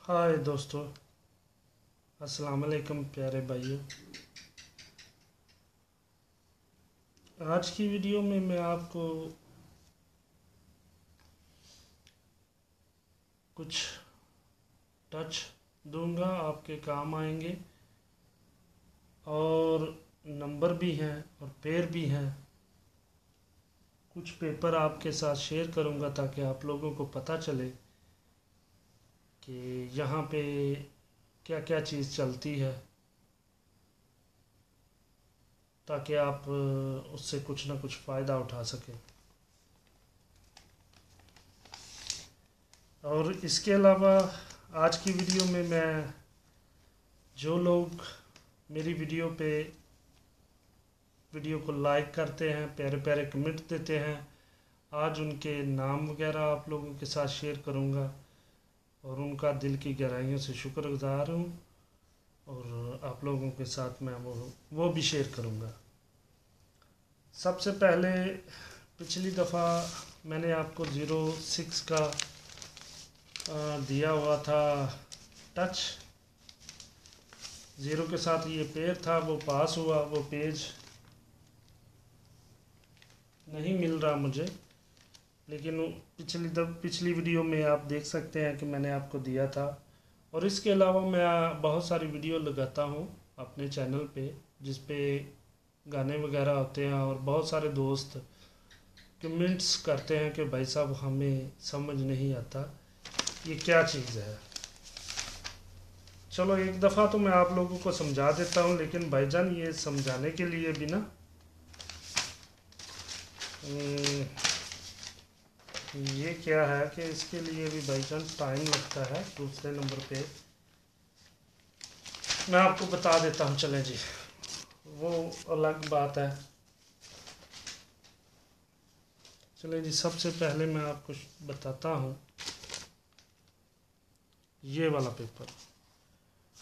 हाय दोस्तों, अस्सलाम वालेकुम प्यारे भाइयों। आज की वीडियो में मैं आपको कुछ टच दूंगा, आपके काम आएंगे और नंबर भी हैं और पेयर भी हैं। कुछ पेपर आपके साथ शेयर करूंगा ताकि आप लोगों को पता चले कि यहाँ पे क्या क्या चीज़ चलती है, ताकि आप उससे कुछ ना कुछ फ़ायदा उठा सकें। और इसके अलावा आज की वीडियो में मैं जो लोग मेरी वीडियो को लाइक करते हैं, प्यारे प्यारे कमेंट देते हैं, आज उनके नाम वगैरह आप लोगों के साथ शेयर करूंगा और उनका दिल की गहराइयों से शुक्रगुजार हूं और आप लोगों के साथ मैं वो भी शेयर करूंगा। सबसे पहले पिछली दफ़ा मैंने आपको 06 का दिया हुआ था टच। 0 के साथ ये पेयर था, वो पास हुआ। वो पेज नहीं मिल रहा मुझे, लेकिन पिछली वीडियो में आप देख सकते हैं कि मैंने आपको दिया था। और इसके अलावा मैं बहुत सारी वीडियो लगाता हूँ अपने चैनल पे, जिस पे गाने वगैरह होते हैं और बहुत सारे दोस्त कमेंट्स करते हैं कि भाई साहब हमें समझ नहीं आता ये क्या चीज़ है। चलो एक दफ़ा तो मैं आप लोगों को समझा देता हूँ, लेकिन भाईजान ये समझाने के लिए भी ना ये क्या है कि इसके लिए भी भाईजान टाइम लगता है। दूसरे नंबर पे मैं आपको बता देता हूँ, चलें जी, वो अलग बात है। चलें जी, सबसे पहले मैं आपको बताता हूँ ये वाला पेपर।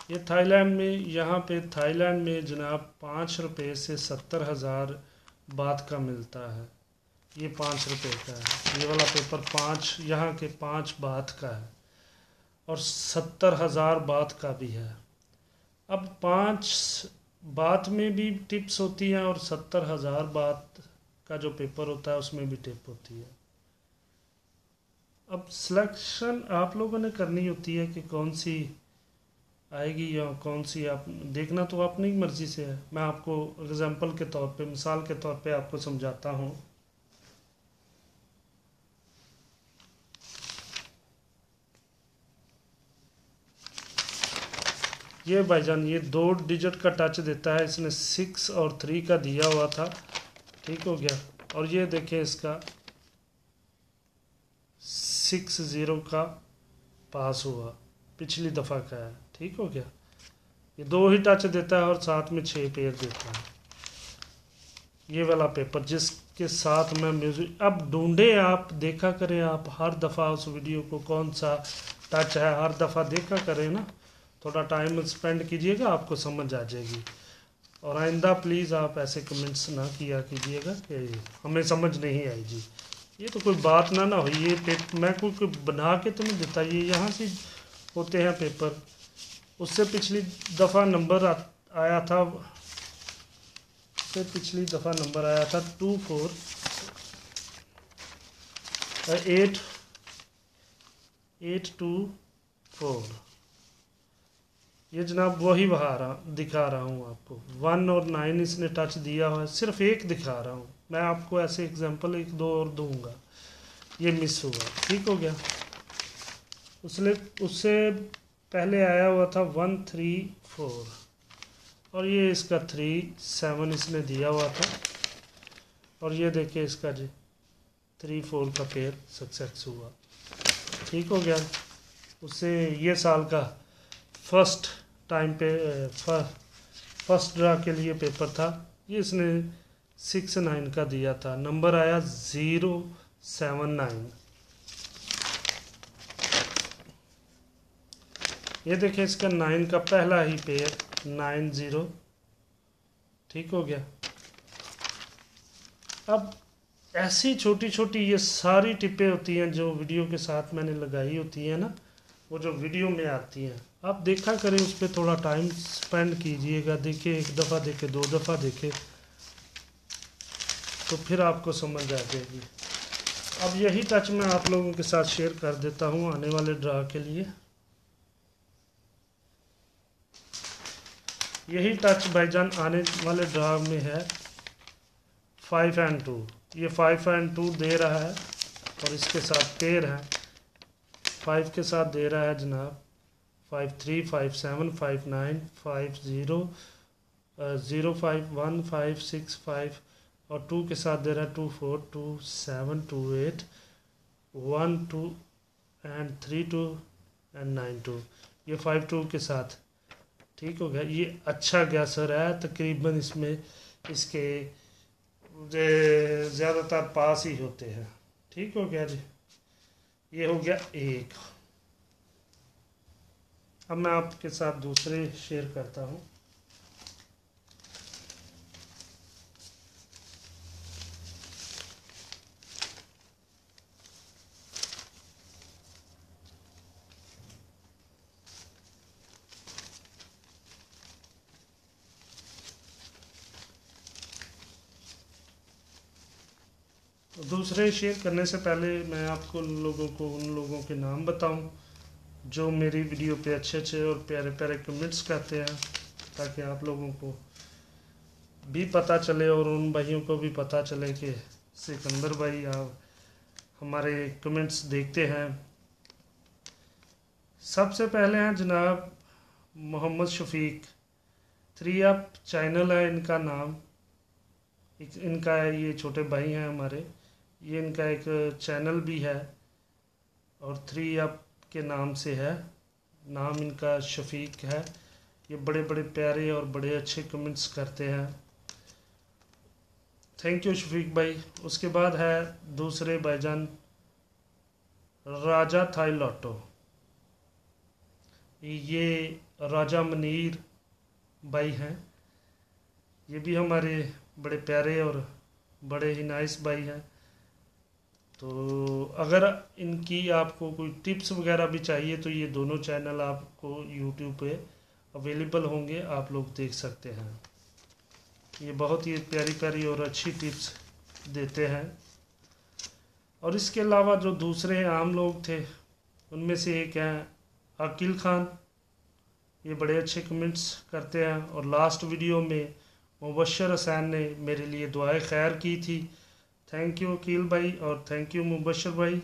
ये थाईलैंड में, यहाँ पे थाईलैंड में जनाब 5 रुपये से 70,000 बात का मिलता है। ये 5 रुपये का है। ये वाला पेपर 5, यहाँ के 5 बात का है और 70,000 बात का भी है। अब 5 बात में भी टिप्स होती हैं और 70,000 बात का जो पेपर होता है उसमें भी टिप होती है। अब सिलेक्शन आप लोगों ने करनी होती है कि कौन सी आएगी या कौन सी, आप देखना तो अपनी मर्ज़ी से है। मैं आपको एग्जांपल के तौर पे, मिसाल के तौर पे आपको समझाता हूँ। ये भाईजान ये 2 डिजिट का टच देता है, इसने 6 और 3 का दिया हुआ था, ठीक हो गया। और ये देखें इसका 60 का पास हुआ, पिछली दफ़ा का है, ठीक हो गया। ये 2 ही टच देता है और साथ में 6 पेयर देता है। ये वाला पेपर जिसके साथ मैं म्यूजिक, अब ढूंढे आप, देखा करें आप हर दफ़ा उस वीडियो को, कौन सा टच है, हर दफ़ा देखा करें ना, थोड़ा टाइम स्पेंड कीजिएगा, आपको समझ आ जाएगी। और आइंदा प्लीज़ आप ऐसे कमेंट्स ना किया कीजिएगा कि हमें समझ नहीं आई जी। ये तो कोई बात ना हुई। ये पेपर मैं कोई बना के तो नहीं देता, ये यहाँ से होते हैं पेपर। उससे पिछली दफ़ा नंबर आया था, उससे पिछली दफ़ा नंबर आया था 8284। ये जनाब वही दिखा रहा हूँ आपको। 1 और 9 इसने टच दिया हुआ है, सिर्फ एक दिखा रहा हूँ मैं आपको, ऐसे एग्जांपल 1-2 और दूंगा। ये मिस हुआ, ठीक हो गया। उससे पहले आया हुआ था 134 और ये इसका 37 इसने दिया हुआ था। और ये देखिए इसका जी 3-4 का पेयर सक्सेस हुआ, ठीक हो गया। उससे ये साल का फर्स्ट टाइम पे फर्स्ट ड्रा के लिए पेपर था। ये इसने 6-9 का दिया था, नंबर आया 079। ये देखिए इसका 9 का पहला ही पेयर 90, ठीक हो गया। अब ऐसी छोटी छोटी ये सारी टिपें होती हैं जो वीडियो के साथ मैंने लगाई होती हैं ना, वो जो वीडियो में आती हैं, आप देखा करें, उस पर थोड़ा टाइम स्पेंड कीजिएगा। देखिए, एक दफ़ा देखे, 2 दफ़ा देखे, तो फिर आपको समझ आ जाएगी। अब यही टच मैं आप लोगों के साथ शेयर कर देता हूँ आने वाले ड्रा के लिए। यही टच भाईजान आने वाले ड्रा में है 5 एंड 2। ये 5 एंड 2 दे रहा है और इसके साथ पेयर है। 5 के साथ दे रहा है जनाब 5 3 5 7 5 9 5 0 0 5 1 5 6 5, और 2 के साथ दे रहा है 2 4 2 7 2 8 1 2 एंड 3 2 एंड 9 2। ये 5 2 के साथ ठीक हो गया। ये अच्छा गैसर है, तकरीबन इसमें इसके ज़्यादातर पास ही होते हैं। ठीक हो गया जी, ये हो गया एक। अब मैं आपके साथ दूसरे शेयर करता हूँ। दूसरे शेयर करने से पहले मैं आपको उन लोगों के नाम बताऊं जो मेरी वीडियो पे अच्छे अच्छे और प्यारे प्यारे कमेंट्स करते हैं, ताकि आप लोगों को भी पता चले और उन भाइयों को भी पता चले कि सिकंदर भाई आप हमारे कमेंट्स देखते हैं। सबसे पहले हैं जनाब मोहम्मद शफीक, 3 अप चैनल है इनका नाम। इनका ये छोटे भाई हैं हमारे, ये इनका एक चैनल भी है और 3 अप के नाम से है। नाम इनका शफीक है। ये बड़े बड़े प्यारे और बड़े अच्छे कमेंट्स करते हैं। थैंक यू शफीक भाई। उसके बाद है दूसरे भाईजान राजा थाई लॉटो। ये राजा मनीर भाई हैं। ये भी हमारे बड़े प्यारे और बड़े ही नाइस भाई हैं। तो अगर इनकी आपको कोई टिप्स वगैरह भी चाहिए तो ये दोनों चैनल आपको यूट्यूब पे अवेलेबल होंगे, आप लोग देख सकते हैं। ये बहुत ही प्यारी प्यारी और अच्छी टिप्स देते हैं। और इसके अलावा जो दूसरे आम लोग थे उनमें से एक हैं अकील खान। ये बड़े अच्छे कमेंट्स करते हैं। और लास्ट वीडियो में मुबशर हुसैन ने मेरे लिए दुआए खैर की थी। थैंक यू अकील भाई और थैंक यू मुबशर भाई।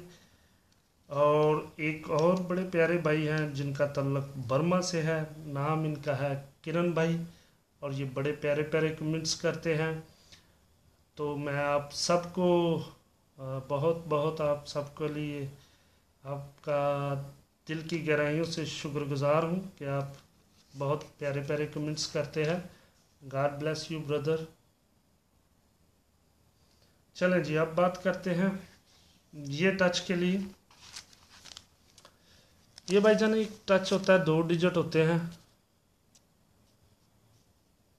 और एक और बड़े प्यारे भाई हैं जिनका तल्लक बर्मा से है, नाम इनका है किरण भाई, और ये बड़े प्यारे प्यारे कमेंट्स करते हैं। तो मैं आप सबको बहुत बहुत आप सबके लिए आपका दिल की गहराइयों से शुक्रगुजार हूँ कि आप बहुत प्यारे प्यारे कमेंट्स करते हैं। God bless you brother. चलें जी, अब बात करते हैं ये टच के लिए। ये भाईजान एक टच होता है, 2 डिजिट होते हैं।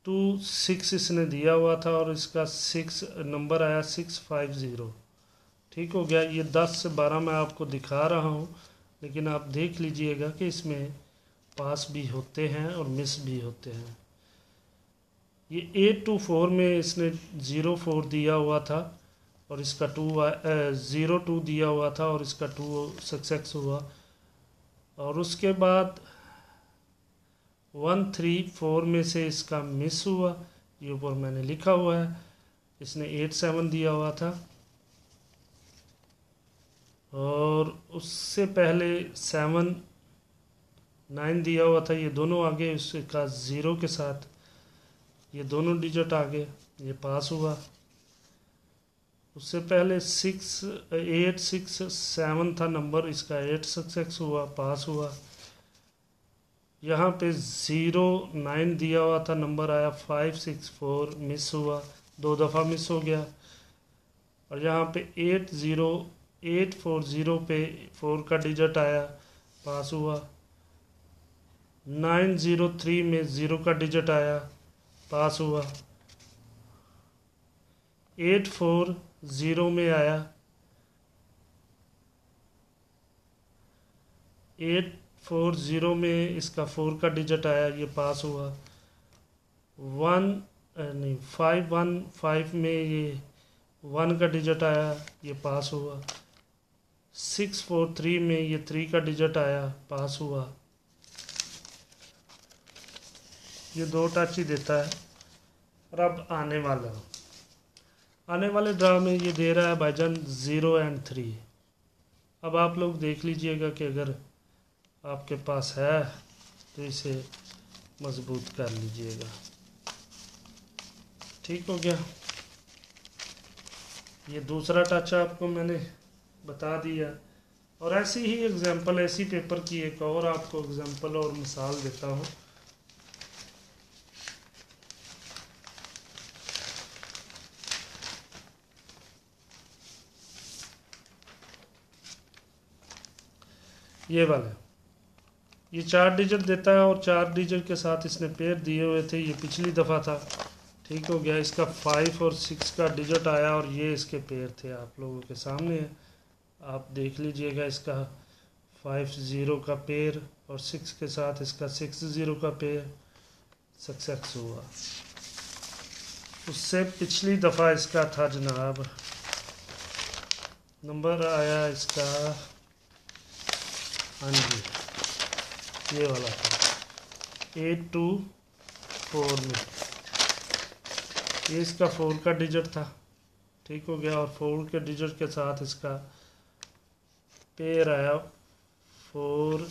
2 6 इसने दिया हुआ था और इसका 6 नंबर आया 650। ठीक हो गया। ये 10 से 12 मैं आपको दिखा रहा हूँ, लेकिन आप देख लीजिएगा कि इसमें पास भी होते हैं और मिस भी होते हैं। ये 8 to 4 में इसने 0 4 दिया हुआ था और इसका 0 2 दिया हुआ था और इसका 2 सक्सेस हुआ। और उसके बाद 1 3 4 में से इसका मिस हुआ। ये ऊपर मैंने लिखा हुआ है। इसने 8 7 दिया हुआ था और उससे पहले 7 9 दिया हुआ था। ये दोनों आगे उसका 0 के साथ ये दोनों डिजिट आगे, ये पास हुआ। उससे पहले 6 8 6 7 था नंबर, इसका 8 सक्सेस हुआ, पास हुआ। यहाँ पे 0 9 दिया हुआ था, नंबर आया 5 6 4, मिस हुआ, 2 दफ़ा मिस हो गया। और यहाँ पे 8 0 8 4 0 पे 4 का डिजिट आया, पास हुआ। 9 0 3 में 0 का डिजिट आया, पास हुआ। 8 4 0 में आया, 8 40 में इसका 4 का डिजिट आया, ये पास हुआ। 515 में ये 1 का डिजिट आया, ये पास हुआ। 643 में ये 3 का डिजिट आया, पास हुआ। ये 2 टच ही देता है। और अब आने वाले ड्रा में ये दे रहा है भाईजान 0 और 3। अब आप लोग देख लीजिएगा कि अगर आपके पास है तो इसे मजबूत कर लीजिएगा। ठीक हो गया। ये दूसरा टच आपको मैंने बता दिया। और ऐसी ही एग्जांपल, ऐसी पेपर की एक और आपको एग्जांपल और मिसाल देता हूँ। ये वाला, ये 4 डिजिट देता है और 4 डिजिट के साथ इसने पेयर दिए हुए थे। ये पिछली दफ़ा था। ठीक हो गया। इसका 5 और 6 का डिजिट आया और ये इसके पेयर थे, आप लोगों के सामने है। आप देख लीजिएगा, इसका 50 का पेयर और 6 के साथ इसका 60 का पेयर सक्सेस हुआ। उससे पिछली दफ़ा इसका था जनाब, नंबर आया इसका, हाँ जी, ये वाला था 824 में। ये इसका 4 का डिजिट था। ठीक हो गया। और 4 के डिजिट के साथ इसका पेयर आया 4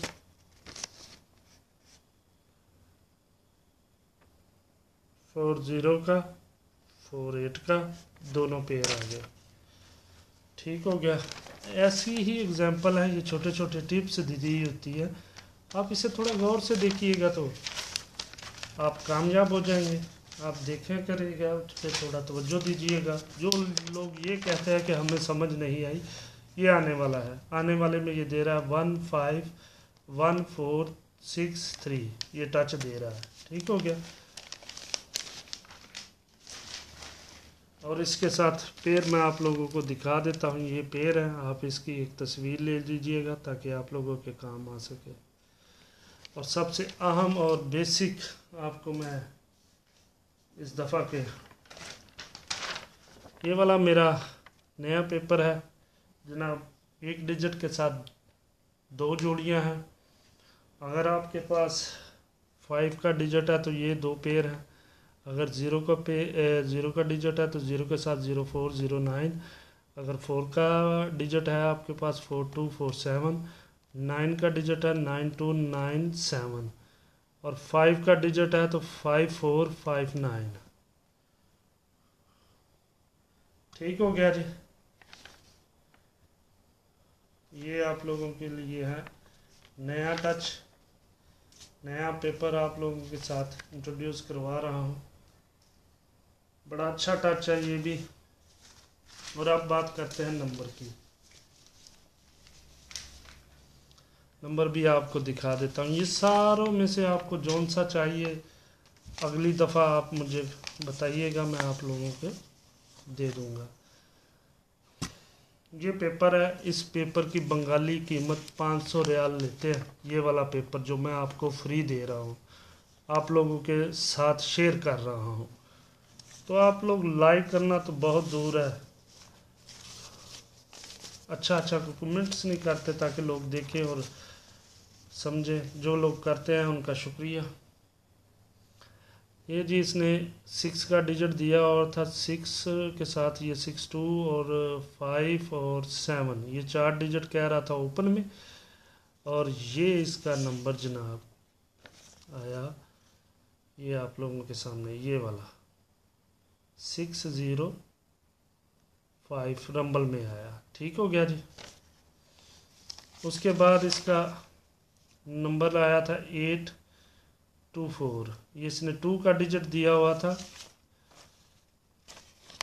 40 का, 48 का, दोनों पेयर आ गए। ठीक हो गया। ऐसी ही एग्जांपल है। ये छोटे छोटे टिप्स दी होती है, आप इसे थोड़ा गौर से देखिएगा तो आप कामयाब हो जाएंगे। आप देखें करिएगा, उस पर थोड़ा तवज्जो दीजिएगा। जो लोग ये कहते हैं कि हमें समझ नहीं आई, ये आने वाला है। आने वाले में ये दे रहा है 151463, ये टच दे रहा है। ठीक हो गया। और इसके साथ पेयर मैं आप लोगों को दिखा देता हूँ। ये पेयर है, आप इसकी एक तस्वीर ले लीजिएगा ताकि आप लोगों के काम आ सके। और सबसे अहम और बेसिक आपको मैं इस दफ़ा के, ये वाला मेरा नया पेपर है जनाब। 1 डिजिट के साथ 2 जोड़ियाँ हैं। अगर आपके पास 5 का डिजिट है तो ये 2 पेयर हैं। अगर 0 का डिजिट है तो 0 के साथ 0409। अगर 4 का डिजिट है आपके पास 4247। 9 का डिजिट है 9297। और 5 का डिजिट है तो 5459। ठीक हो गया जी। ये आप लोगों के लिए है नया टच, नया पेपर आप लोगों के साथ इंट्रोड्यूस करवा रहा हूँ। बड़ा अच्छा टच है ये भी। और अब बात करते हैं नंबर की। नंबर भी आपको दिखा देता हूँ। ये सारों में से आपको जौन सा चाहिए अगली दफ़ा आप मुझे बताइएगा, मैं आप लोगों को दे दूँगा। ये पेपर है। इस पेपर की बंगाली कीमत 500 रियाल लेते हैं। ये वाला पेपर जो मैं आपको फ्री दे रहा हूँ, आप लोगों के साथ शेयर कर रहा हूँ। तो आप लोग लाइक करना तो बहुत दूर है, अच्छा कमेंट्स नहीं करते ताकि लोग देखें और समझें। जो लोग करते हैं उनका शुक्रिया। ये जी इसने 6 का डिजिट दिया और था 6 के साथ ये 62 और 5 और 7, ये 4 डिजिट कह रहा था ओपन में। और ये इसका नंबर जनाब आया, ये आप लोगों के सामने ये वाला 605 रंबल में आया। ठीक हो गया जी। उसके बाद इसका नंबर आया था 824। ये इसने 2 का डिजिट दिया हुआ था,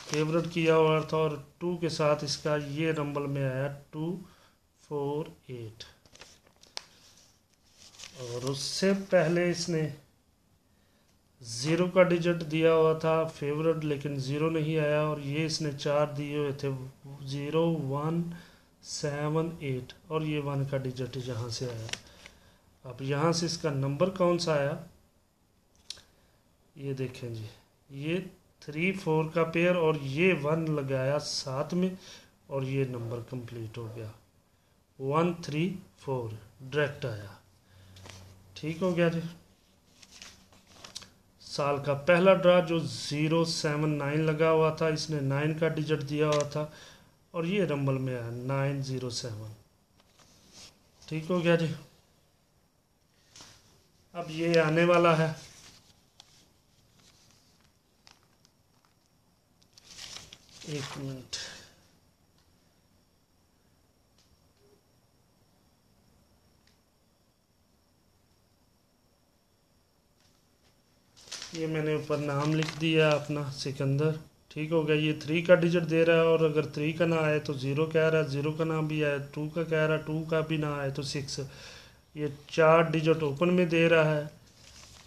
फेवरेट किया हुआ था। और 2 के साथ इसका ये नंबर में आया 248। और उससे पहले इसने 0 का डिजिट दिया हुआ था फेवरेट, लेकिन 0 नहीं आया। और ये इसने 4 दिए हुए थे 0178 और ये 1 का डिजिट यहाँ से आया। अब यहाँ से इसका नंबर कौन सा आया, ये देखें जी, ये 3 4 का पेयर और ये 1 लगाया साथ में और ये नंबर कंप्लीट हो गया 1 3 4 डायरेक्ट आया। ठीक हो गया जी। साल का पहला ड्रा जो 079 लगा हुआ था, इसने 9 का डिजिट दिया हुआ था और ये रंबल में आया 907। ठीक हो गया जी। अब ये आने वाला है, एक मिनट, ये मैंने ऊपर नाम लिख दिया अपना सिकंदर। ठीक हो गया। ये 3 का डिजिट दे रहा है और अगर 3 का ना आए तो 0 कह रहा है, 0 का ना भी आए 2 का कह रहा है, 2 का भी ना आए तो 6। ये 4 डिजिट ओपन में दे रहा है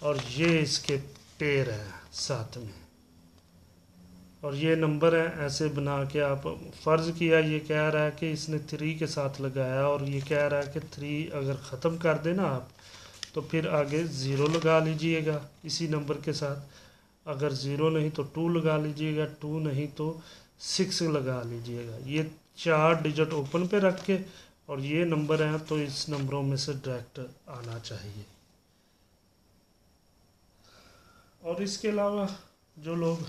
और ये इसके पेयर है साथ में और ये नंबर है। ऐसे बना के आप फ़र्ज़ किया, ये कह रहा है कि इसने 3 के साथ लगाया और ये कह रहा है कि 3 अगर ख़त्म कर देना आप तो फिर आगे 0 लगा लीजिएगा इसी नंबर के साथ। अगर 0 नहीं तो 2 लगा लीजिएगा, 2 नहीं तो 6 लगा लीजिएगा। ये 4 डिजिट ओपन पे रख के और ये नंबर है तो इस नंबरों में से डायरेक्ट आना चाहिए। और इसके अलावा जो लोग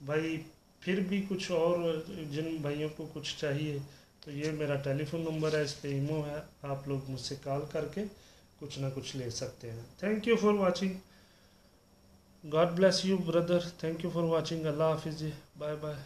भाई फिर भी कुछ और, जिन भाइयों को कुछ चाहिए तो ये मेरा टेलीफोन नंबर है, इस पे ईमो है, आप लोग मुझसे कॉल करके कुछ ना कुछ ले सकते हैं। Thank you for watching, God bless you brother, thank you for watching, Allah हाफिज़ जी, बाय बाय।